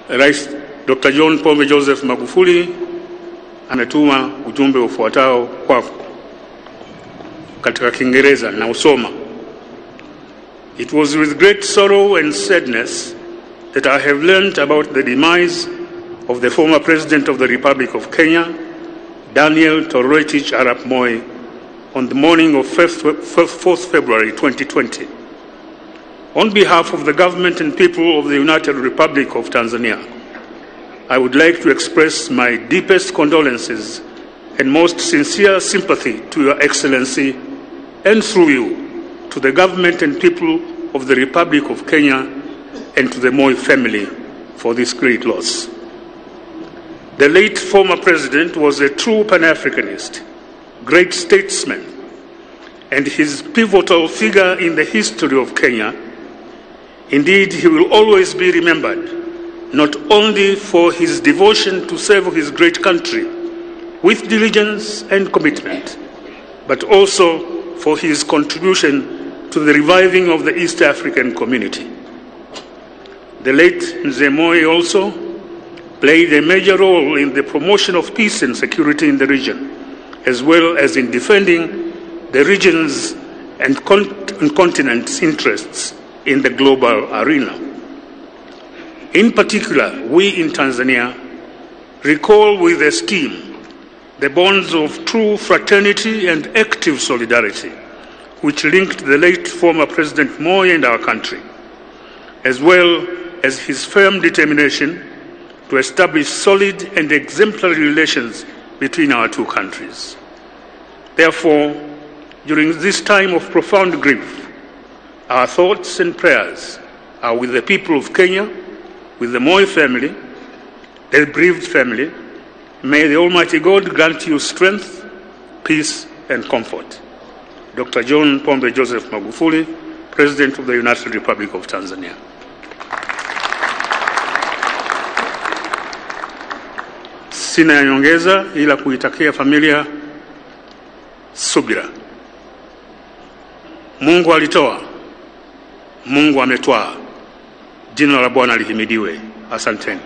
Rais Dr. John Pombe Joseph Magufuli ametuma ujumbe ufuatao kwako katika Kiingereza na usoma. It was with great sorrow and sadness that I have learned about the demise of the former President of the Republic of Kenya, Daniel Toroitich Arap Moi, on the morning of 4th February 2020. On behalf of the government and people of the United Republic of Tanzania, I would like to express my deepest condolences and most sincere sympathy to Your Excellency and through you to the government and people of the Republic of Kenya and to the Moi family for this great loss. The late former president was a true Pan-Africanist, great statesman, and his pivotal figure in the history of Kenya. Indeed, he will always be remembered, not only for his devotion to serve his great country with diligence and commitment, but also for his contribution to the reviving of the East African community. The late Mzee Moi also played a major role in the promotion of peace and security in the region, as well as in defending the region's and continent's interests in the global arena. In particular, we in Tanzania recall with esteem the bonds of true fraternity and active solidarity which linked the late former President Moi and our country, as well as his firm determination to establish solid and exemplary relations between our two countries. Therefore, during this time of profound grief, our thoughts and prayers are with the people of Kenya, with the Moi family, the bereaved family. May the Almighty God grant you strength, peace, and comfort. Dr. John Pombe Joseph Magufuli, President of the United Republic of Tanzania. Sina ya nyongeza ila kuitakia familia subira. Mungu alitoa, Mungu ametwaa. Jina la Bwana lihimidiwe. Asanteni.